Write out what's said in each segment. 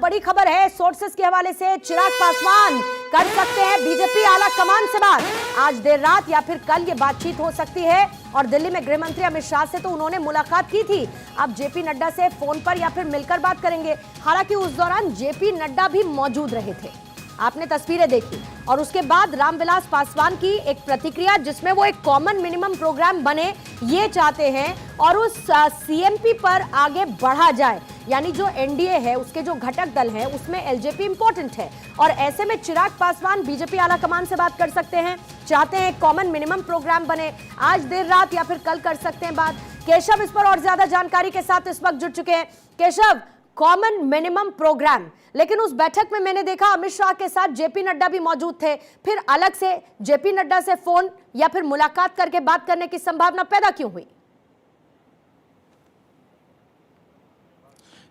बड़ी खबर है सोर्सेस के हवाले से। चिराग पासवान कर सकते हैं बीजेपी आला कमान से बात। आज देर रात या फिर कल ये बातचीत हो सकती है। और दिल्ली में गृह मंत्री अमित शाह से तो उन्होंने मुलाकात की थी, अब जेपी नड्डा से फोन पर या फिर मिलकर बात करेंगे। हालांकि उस दौरान जेपी नड्डा भी मौजूद रहे थे, आपने तस्वीरें देखी। और उसके बाद रामविलास पासवान की एक प्रतिक्रिया जिसमें वो एक कॉमन मिनिमम प्रोग्राम बने ये चाहते हैं और उस सीएमपी पर आगे बढ़ा जाए, यानी जो एनडीए है उसके जो घटक दल हैं उसमें एलजेपी इंपॉर्टेंट है। और ऐसे में चिराग पासवान बीजेपी आला कमान से बात कर सकते हैं, चाहते हैं कॉमन मिनिमम प्रोग्राम बने। आज देर रात या फिर कल कर सकते हैं बात। केशव इस पर और ज्यादा जानकारी के साथ इस वक्त जुड़ चुके हैं। केशव, कॉमन मिनिमम प्रोग्राम, लेकिन उस बैठक में मैंने देखा अमित शाह के साथ जेपी नड्डा भी मौजूद थे, फिर अलग से जेपी नड्डा से फोन या फिर मुलाकात करके बात करने की संभावना पैदा क्यों हुई?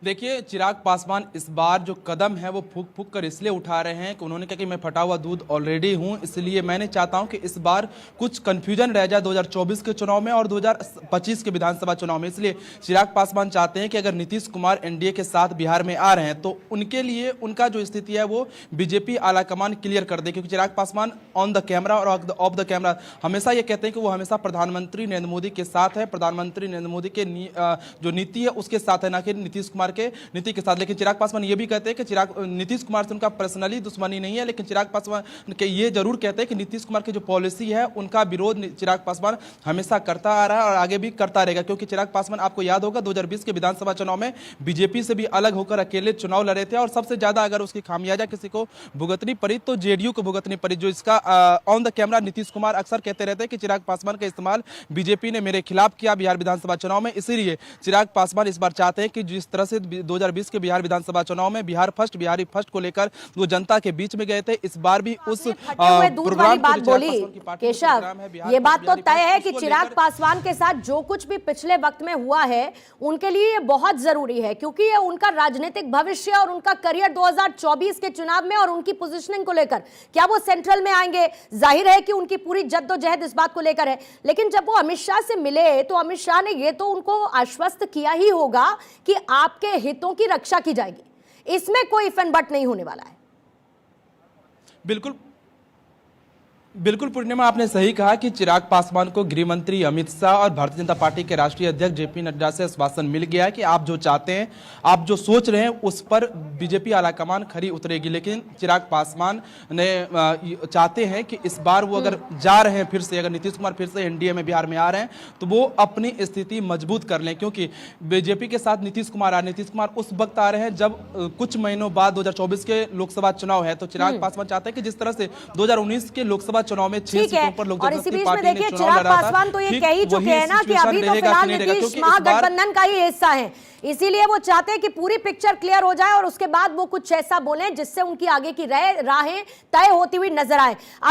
देखिए, चिराग पासवान इस बार जो कदम है वो फूक फूक कर इसलिए उठा रहे हैं कि उन्होंने कहा कि मैं फटा हुआ दूध ऑलरेडी हूं, इसलिए मैंने चाहता हूं कि इस बार कुछ कंफ्यूजन रह जाए 2024 के चुनाव में और 2025 के विधानसभा चुनाव में। इसलिए चिराग पासवान चाहते हैं कि अगर नीतीश कुमार एनडीए के साथ बिहार में आ रहे हैं तो उनके लिए उनका जो स्थिति है वो बीजेपी आलाकमान क्लियर कर दे, क्योंकि Chirag Paswan on the camera और ऑफ द कैमरा हमेशा ये कहते हैं कि वो हमेशा प्रधानमंत्री नरेंद्र मोदी के साथ है, प्रधानमंत्री नरेंद्र मोदी के जो नीति है उसके साथ है, ना कि नीतीश कुमार के नीति के साथ। लेकिन चिराग पासवान ये भी कहते हैं कि नीतीश कुमार से उनका पर्सनली दुश्मनी नहीं है, लेकिन चिराग पासवान के ये जरूर कहते हैं कि नीतीश कुमार की जो पॉलिसी है उनका विरोध चिराग पासवान हमेशा करता आ रहा है और आगे भी करता रहेगा। क्योंकि चिराग पासवान, आपको याद होगा, 2020 के विधानसभा चुनाव में बीजेपी से भी अलग होकर अकेले चुनाव लड़े थे और सबसे ज्यादा अगर उसकी खामियाजा किसी को भुगतनी पड़ी तो जेडीयू को भुगतनी पड़ी। जो इसका on the camera Nitish Kumar अक्सर कहते रहते हैं कि चिराग पासवान का इस्तेमाल बीजेपी ने मेरे खिलाफ किया बिहार विधानसभा चुनाव में, इसीलिए चिराग पासवान इस बार चाहते हैं कि जिस तरह से 2020 के बिहार विधानसभा चुनाव में बिहारी फर्स्ट को लेकर वो जनता के बीच में गए थे, इस बार भी उस प्रोग्राम बात बोली। केशव, ये बात तो तय है कि चिराग पासवान के साथ जो कुछ भी पिछले वक्त में हुआ है उनके लिए ये बहुत जरूरी है, क्योंकि ये उनका राजनीतिक भविष्य और उनका करियर 2024 के चुनाव में और उनकी पोजीशनिंग को लेकर, क्या वो सेंट्रल में आएंगे, जाहिर है कि उनकी पूरी जद्दोजहद इस बात को लेकर है। लेकिन जब वो अमित शाह से मिले तो अमित शाह ने ये तो उनको आश्वस्त किया ही होगा कि आपके हितों की रक्षा की जाएगी, इसमें कोई इफ एंड बट नहीं होने वाला है। बिल्कुल पूर्णिमा, आपने सही कहा कि चिराग पासवान को गृह मंत्री अमित शाह और भारतीय जनता पार्टी के राष्ट्रीय अध्यक्ष जेपी नड्डा से आश्वासन मिल गया है कि आप जो चाहते हैं, आप जो सोच रहे हैं उस पर बीजेपी आलाकमान खरी उतरेगी। लेकिन चिराग पासवान ने चाहते हैं कि इस बार वो अगर जा रहे हैं, फिर से अगर नीतीश कुमार फिर से एनडीए में बिहार में आ रहे हैं तो वो अपनी स्थिति मजबूत कर लें, क्योंकि बीजेपी के साथ नीतीश कुमार उस वक्त आ रहे हैं जब कुछ महीनों बाद 2024 के लोकसभा चुनाव है। तो चिराग पासवान चाहते हैं कि जिस तरह से 2019 के लोकसभा चुनाव में 6 सीटों पर लोक जनशक्ति पार्टी ने चुनाव लड़ा था, पासवान तो ये कह ही चुके हैं ना कि अभी तो फिलहाल नीतीश महागठबंधन का ही हिस्सा है, इसीलिए वो चाहते हैं कि पूरी पिक्चर क्लियर हो जाए और उसके बाद वो कुछ ऐसा बोलें जिससे उनकी आगे की राहें तय होती हुई नजर आए।